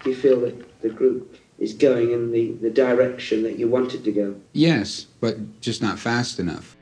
Do you feel that the group is going in the direction that you wanted to go? Yes, but just not fast enough.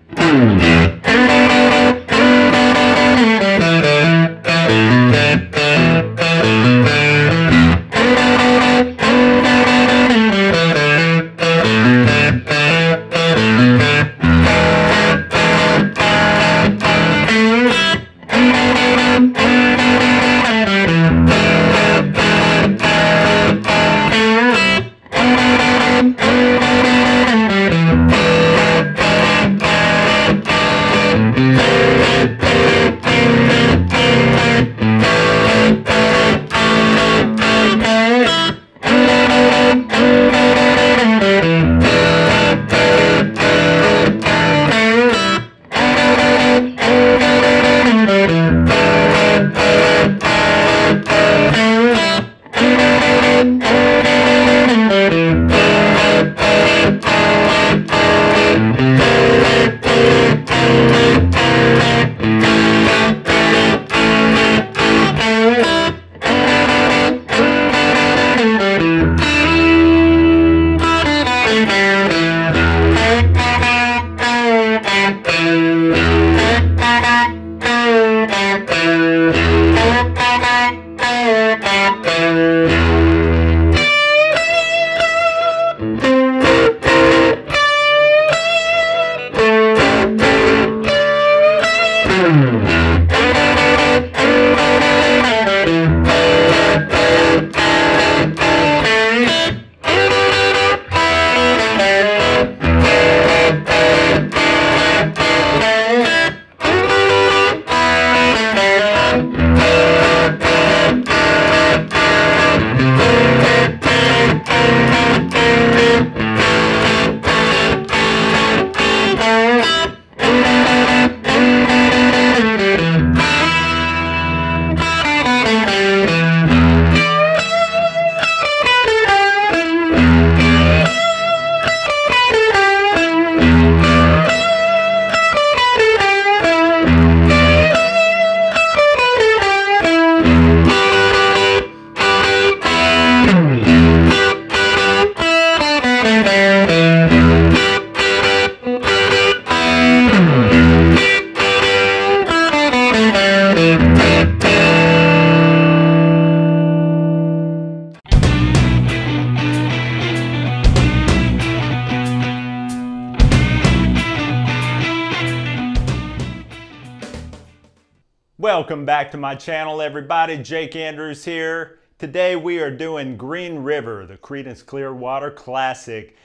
Welcome back to my channel, everybody. Jake Andrews here. Today we are doing Green River, the Creedence Clearwater classic.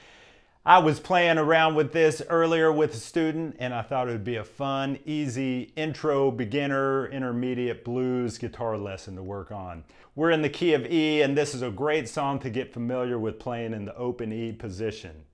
I was playing around with this earlier with a student and I thought it would be a fun, easy intro, beginner, intermediate blues guitar lesson to work on. We're in the key of E and this is a great song to get familiar with playing in the open E position.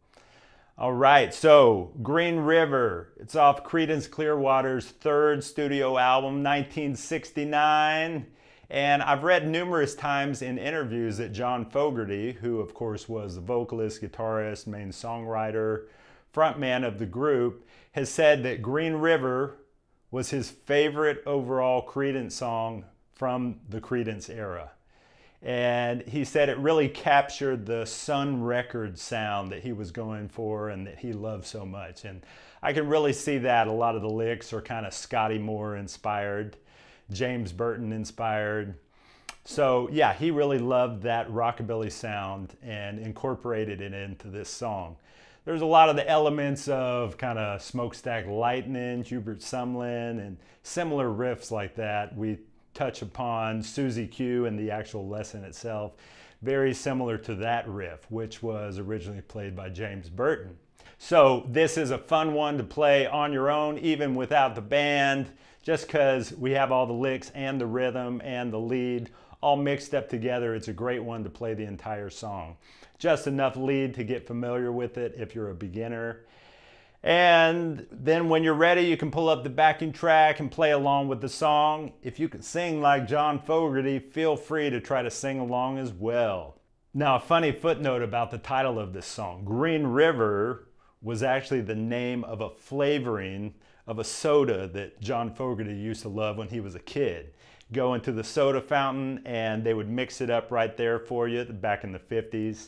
All right, so Green River, it's off Creedence Clearwater's third studio album, 1969. And I've read numerous times in interviews that John Fogerty, who of course was the vocalist, guitarist, main songwriter, frontman of the group, has said that Green River was his favorite overall Creedence song from the Creedence era. And he said it really captured the Sun Records sound that he was going for and that he loved so much. And I can really see that. A lot of the licks are kind of Scotty Moore inspired, James Burton inspired. So yeah, he really loved that rockabilly sound and incorporated it into this song. There's a lot of the elements of kind of Smokestack Lightning, Hubert Sumlin, and similar riffs like that. We touch upon Susie Q and the actual lesson itself, very similar to that riff, which was originally played by James Burton. So this is a fun one to play on your own, even without the band, just because we have all the licks and the rhythm and the lead all mixed up together. It's a great one to play the entire song. Just enough lead to get familiar with it if you're a beginner. And then when you're ready, you can pull up the backing track and play along with the song. If you can sing like John Fogerty, feel free to try to sing along as well. Now, a funny footnote about the title of this song. Green River was actually the name of a flavoring of a soda that John Fogerty used to love when he was a kid. go into the soda fountain and they would mix it up right there for you back in the 50s.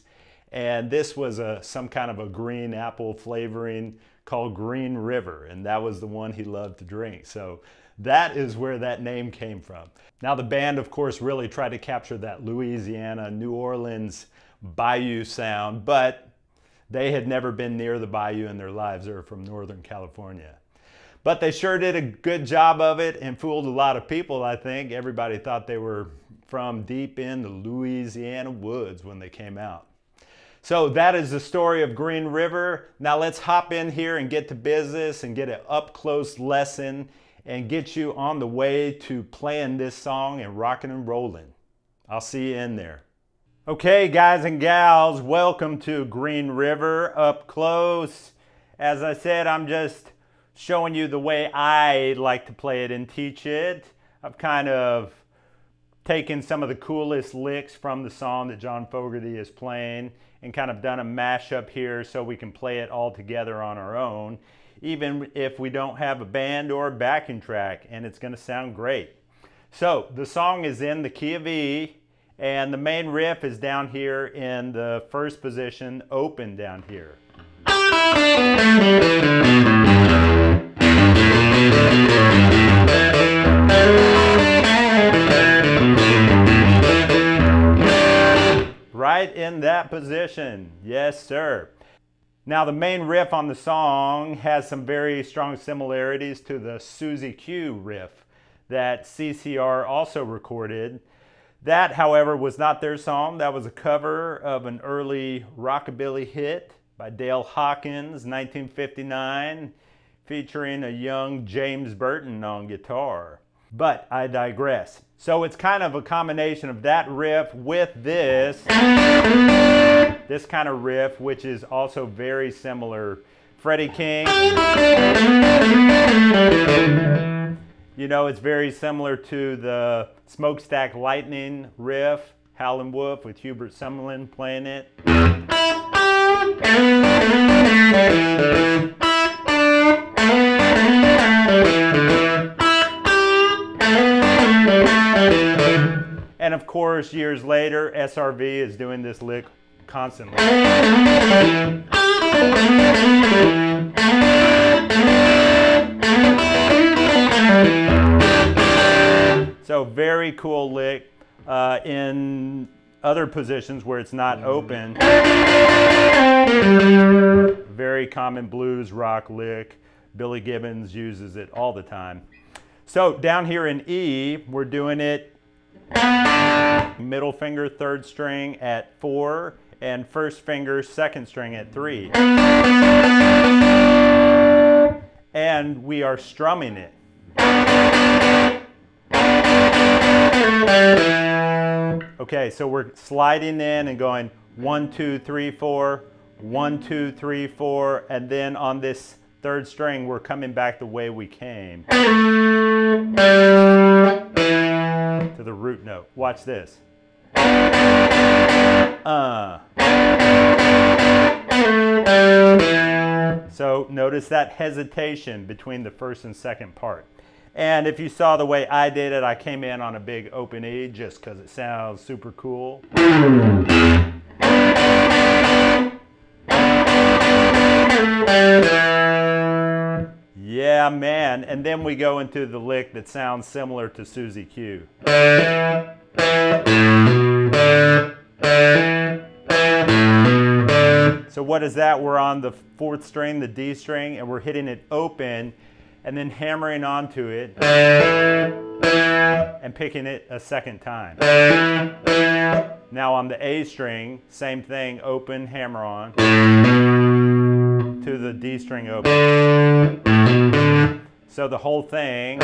And this was some kind of a green apple flavoring called Green River, and that was the one he loved to drink. So that is where that name came from. Now the band, of course, really tried to capture that Louisiana, New Orleans Bayou sound, but they had never been near the Bayou in their lives. They were from Northern California. But they sure did a good job of it and fooled a lot of people, I think. Everybody thought they were from deep in the Louisiana woods when they came out. So that is the story of Green River. Now let's hop in here and get to business and get an up-close lesson and get you on the way to playing this song and rocking and rolling. I'll see you in there. Okay, guys and gals, welcome to Green River Up Close. As I said, I'm just showing you the way I like to play it and teach it. I've kind of taken some of the coolest licks from the song that John Fogerty is playing and kind of done a mashup here so we can play it all together on our own, even if we don't have a band or a backing track, and it's going to sound great. So the song is in the key of E, and the main riff is down here in the first position, open down here. Right in that position, yes sir. Now the main riff on the song has some very strong similarities to the Susie Q riff that CCR also recorded. That, however, was not their song. That was a cover of an early rockabilly hit by Dale Hawkins, 1959, featuring a young James Burton on guitar. But I digress. So it's kind of a combination of that riff with this kind of riff, which is also very similar. Freddie King, you know, it's very similar to the Smokestack Lightning riff, Howlin' Wolf, with Hubert Summerlin playing it. And of course, years later, SRV is doing this lick constantly. So very cool lick in other positions where it's not open. Very common blues rock lick. Billy Gibbons uses it all the time. So down here in E, we're doing it middle finger third string at 4 and first finger second string at 3. And we are strumming it. Okay, so we're sliding in and going 1, 2, 3, 4, 1, 2, 3, 4, and then on this third string we're coming back the way we came to the root note. Watch this. So notice that hesitation between the first and second part. And if you saw the way I did it, I came in on a big open E just because it sounds super cool. Yeah, man. And then we go into the lick that sounds similar to Susie Q. So what is that? We're on the 4th string, the D string, and we're hitting it open and then hammering onto it and picking it a second time. Now on the A string, same thing, open, hammer on to the D string open. So the whole thing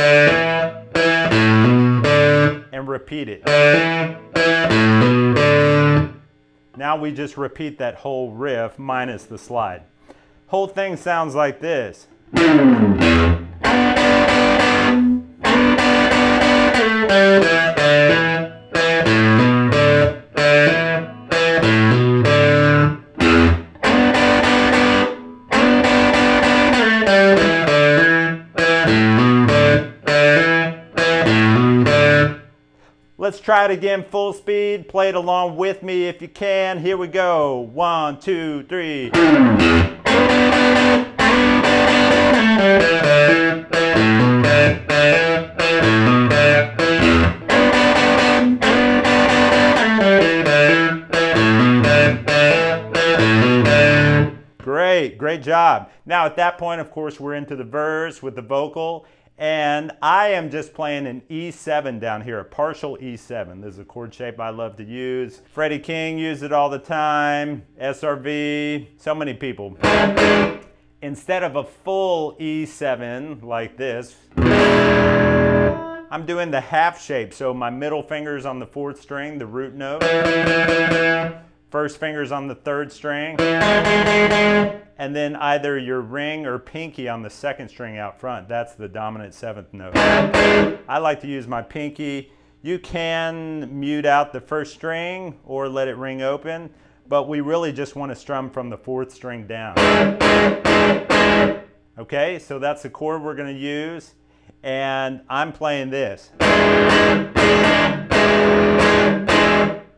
and repeat it. Now we just repeat that whole riff minus the slide. Whole thing sounds like this. try it again full speed. Play it along with me if you can. Here we go. 1, 2, 3. Great job. Now at that point, of course, we're into the verse with the vocal, and I am just playing an E7 down here, a partial E7. This is a chord shape I love to use. Freddie King used it all the time, SRV, so many people. Instead of a full E7 like this, I'm doing the half shape. So my middle finger's on the 4th string, the root note. First finger's on the 3rd string. And then either your ring or pinky on the 2nd string out front. That's the dominant 7th note. I like to use my pinky. You can mute out the 1st string or let it ring open, but we really just want to strum from the 4th string down. Okay, so that's the chord we're going to use, and I'm playing this.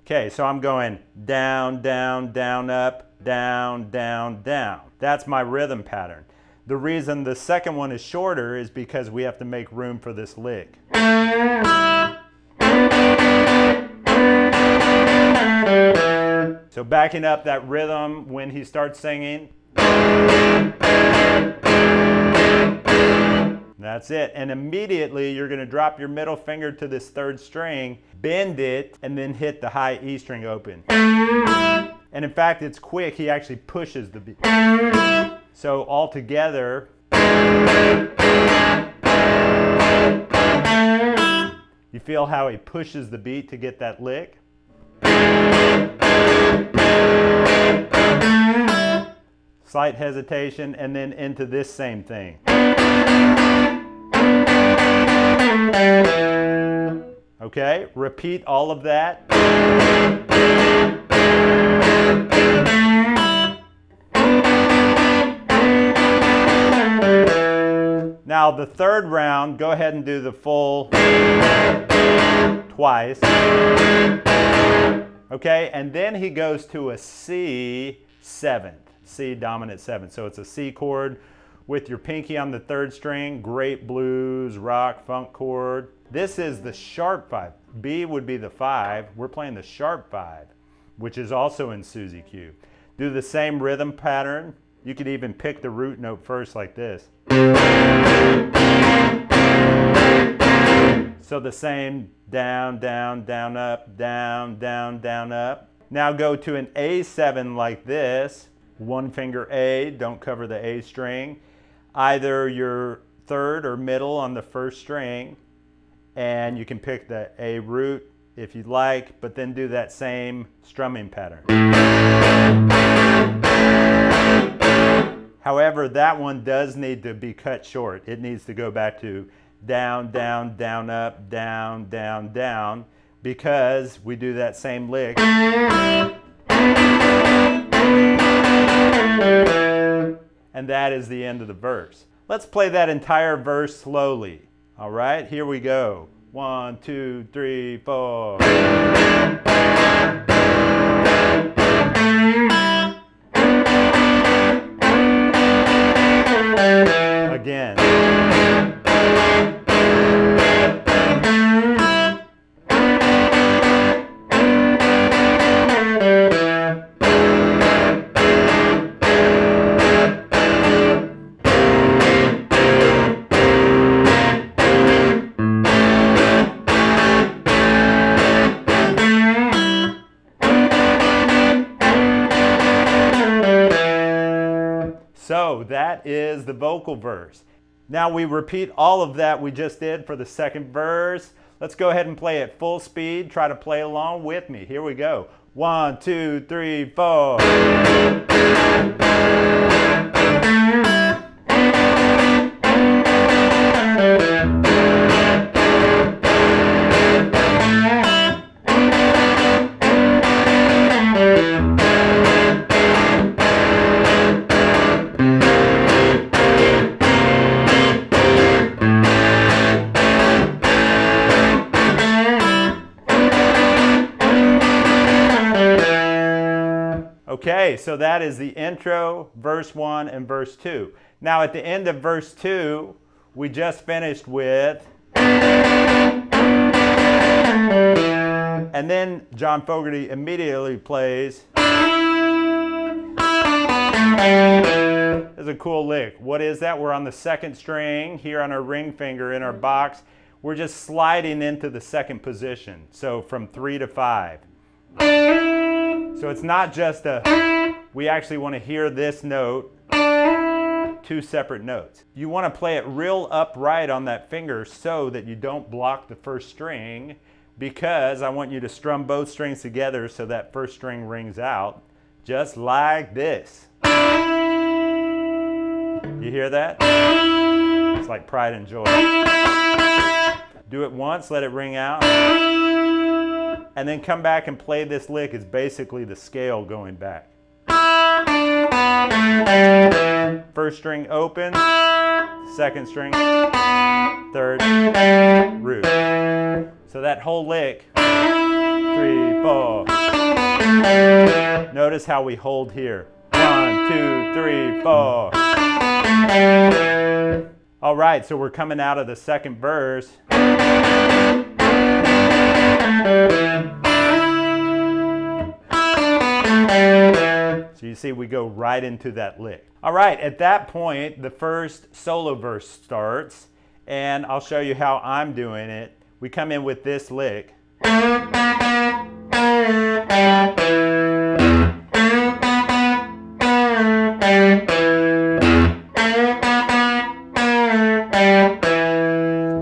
Okay, so I'm going down, down, down, up, down, down, down. That's my rhythm pattern. The reason the second one is shorter is because we have to make room for this lick. So backing up that rhythm when he starts singing. That's it. And immediately you're going to drop your middle finger to this 3rd string, bend it, and then hit the high E string open. And in fact, it's quick. He actually pushes the beat. So all together, you feel how he pushes the beat to get that lick? Slight hesitation, and then into this same thing. Okay, repeat all of that. Now the 3rd round, go ahead and do the full twice. Okay, and then he goes to a C7, C dominant 7. So it's a C chord with your pinky on the 3rd string, great blues, rock, funk chord. This is the sharp 5. B would be the 5. We're playing the sharp 5, which is also in Susie Q. Do the same rhythm pattern. You could even pick the root note first like this. So the same down, down, down, up, down, down, down, up. Now go to an A7 like this. 1 finger A, don't cover the A string. Either your 3rd or middle on the 1st string, and you can pick the A root if you'd like, but then do that same strumming pattern. However, that one does need to be cut short. It needs to go back to down, down, down, up, down, down, down, because we do that same lick. And that is the end of the verse. Let's play that entire verse slowly. All right, here we go. 1, 2, 3, 4. Again. So that is the vocal verse. Now we repeat all of that we just did for the 2nd verse. Let's go ahead and play it full speed. Try to play along with me. Here we go. 1, 2, 3, 4. Okay, so that is the intro, verse 1 and verse 2. Now at the end of verse 2, we just finished with, and then John Fogerty immediately plays. There's a cool lick. What is that? We're on the second string here on our ring finger in our box. We're just sliding into the second position. So from 3 to 5. So it's not just we actually want to hear this note, two separate notes. You want to play it real upright on that finger so that you don't block the first string, because I want you to strum both strings together so that first string rings out, just like this. You hear that? It's like pride and joy. Do it once, let it ring out, and then come back and play this lick. It's basically the scale going back. First string open, second string, third, root. So that whole lick, 3, 4. Notice how we hold here. 1, 2, 3, 4. All right, so we're coming out of the second verse. So you see we go right into that lick. All right, at that point, the first solo verse starts, and I'll show you how I'm doing it. We come in with this lick.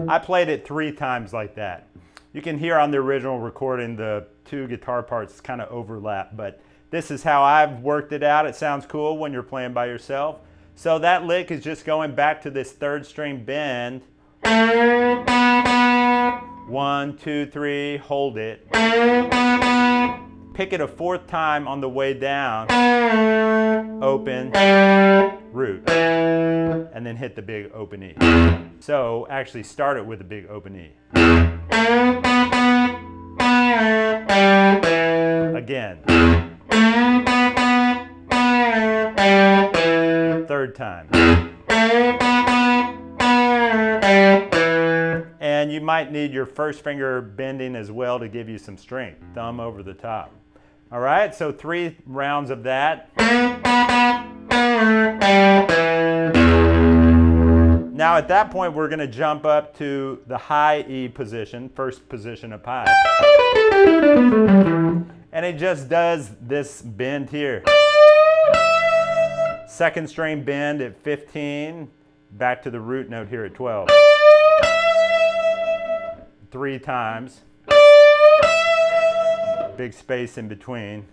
I played it 3 times like that. You can hear on the original recording the 2 guitar parts kind of overlap, but this is how I've worked it out. It sounds cool when you're playing by yourself. So that lick is just going back to this third string bend. 1, 2, 3, hold it. Pick it a 4th time on the way down. Open, root, and then hit the big open E. So actually start it with a big open E. Again. 3rd time. And you might need your first finger bending as well to give you some strength. Thumb over the top. All right, so 3 rounds of that. Now at that point, we're going to jump up to the high E position, first position up high. And it just does this bend here. Second string bend at 15, back to the root note here at 12. 3 times. Big space in between.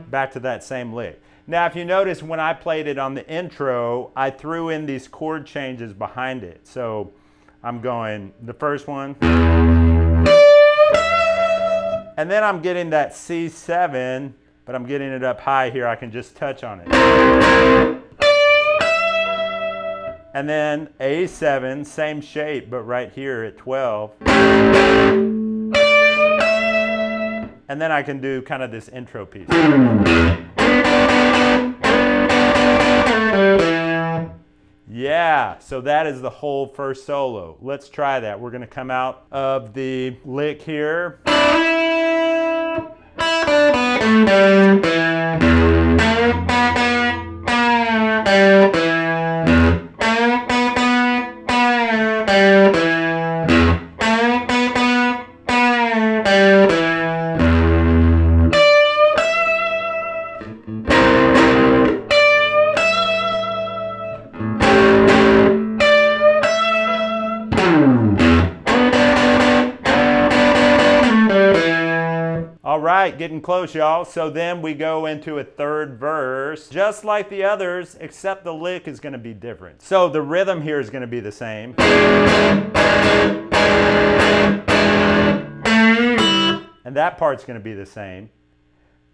Back to that same lick. Now if you notice when I played it on the intro, I threw in these chord changes behind it. So I'm going the first one, and then I'm getting that C7, but I'm getting it up high here. I can just touch on it. And then A7, same shape, but right here at 12. And then I can do kind of this intro piece. Yeah, so that is the whole first solo. Let's try that. We're going to come out of the lick here. Getting close, y'all. So then we go into a 3rd verse, just like the others, except the lick is going to be different. So the rhythm here is going to be the same. And that part's going to be the same.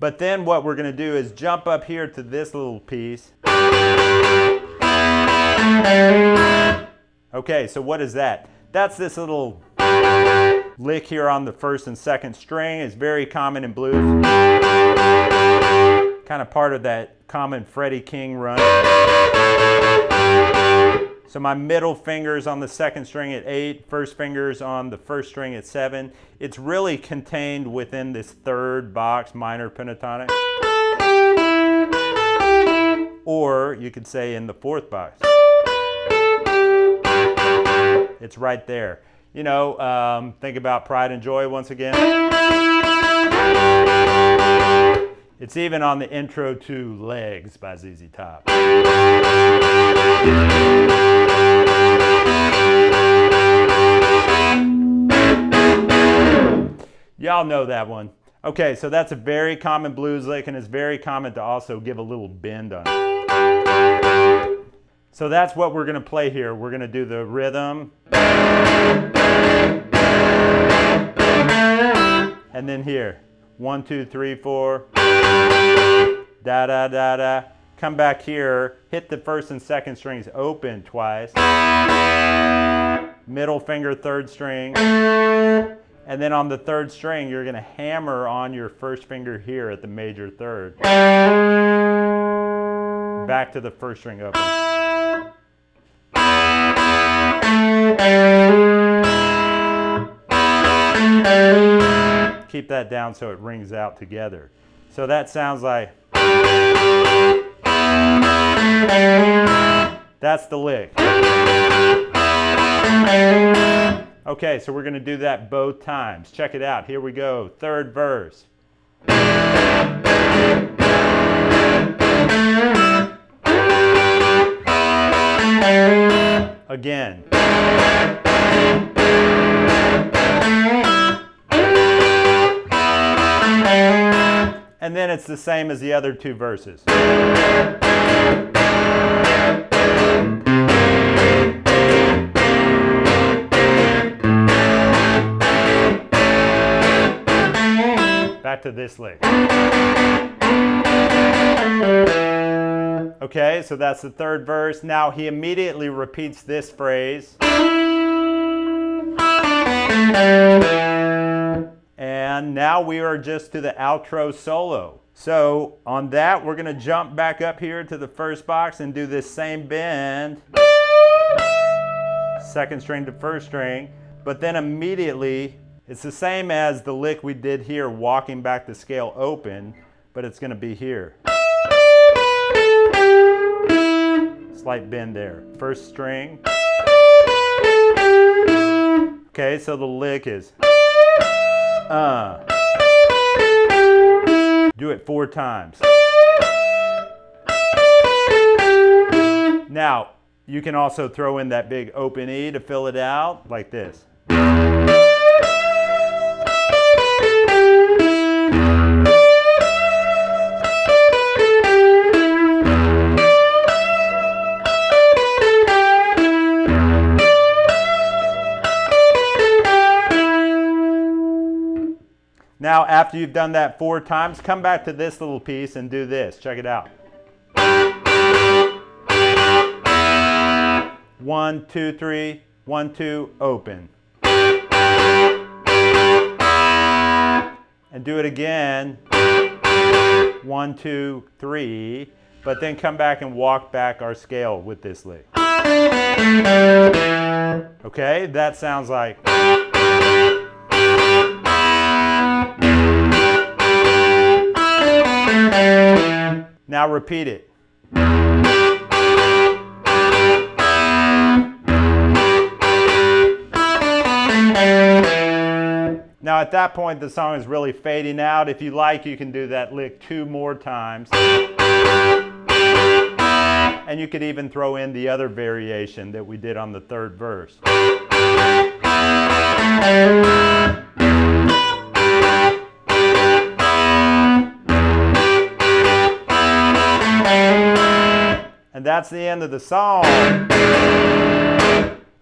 But then what we're going to do is jump up here to this little piece. Okay, so what is that? That's this little lick here on the first and second string is very common in blues. Kind of part of that common Freddie King run. So my middle finger's on the second string at 8, first finger's on the first string at 7. It's really contained within this third box, minor pentatonic. Or you could say in the fourth box. It's right there. You know, think about Pride and Joy once again. It's even on the intro to Legs by ZZ Top. Y'all know that one. Okay, so that's a very common blues lick, and it's very common to also give a little bend on it. So that's what we're gonna play here. We're gonna do the rhythm. And then here, 1, 2, 3, 4. Da, da, da, da. Come back here, hit the first and second strings open twice. Middle finger, third string. And then on the third string, you're gonna hammer on your first finger here at the major third. Back to the first string open. Keep that down so it rings out together. So that sounds like, that's the lick. Okay, so we're gonna do that both times. Check it out, here we go, third verse. Again. And then it's the same as the other two verses. Back to this lick. Okay, so that's the third verse. Now he immediately repeats this phrase. And now we are just to the outro solo. So on that, we're gonna jump back up here to the first box and do this same bend. Second string to first string, but then immediately, it's the same as the lick we did here, walking back the scale open, but it's gonna be here. Slight bend there. First string. Okay, so the lick is do it 4 times. Now, you can also throw in that big open E to fill it out, like this. Now, after you've done that 4 times, come back to this little piece and do this. Check it out. 1, 2, 3, 1, 2, open. And do it again. 1, 2, 3. But then come back and walk back our scale with this lick. Okay, that sounds like. Now repeat it. Now at that point the song is really fading out. If you like, you can do that lick 2 more times. And you could even throw in the other variation that we did on the third verse. And that's the end of the song.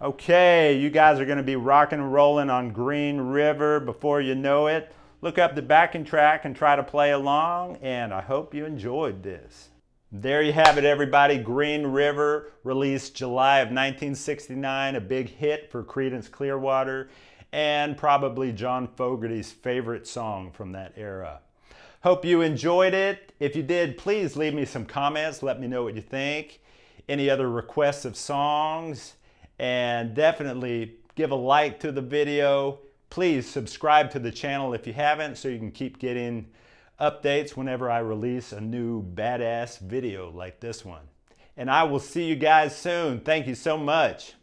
Okay, you guys are going to be rocking and rolling on Green River before you know it. Look up the backing track and try to play along, and I hope you enjoyed this. There you have it, everybody. Green River, released July of 1969, a big hit for Creedence Clearwater. and probably John Fogerty's favorite song from that era. Hope you enjoyed it. If you did, please leave me some comments. Let me know what you think. Any other requests of songs, and definitely give a like to the video. Please subscribe to the channel if you haven't so you can keep getting updates whenever I release a new badass video like this one. And I will see you guys soon. Thank you so much.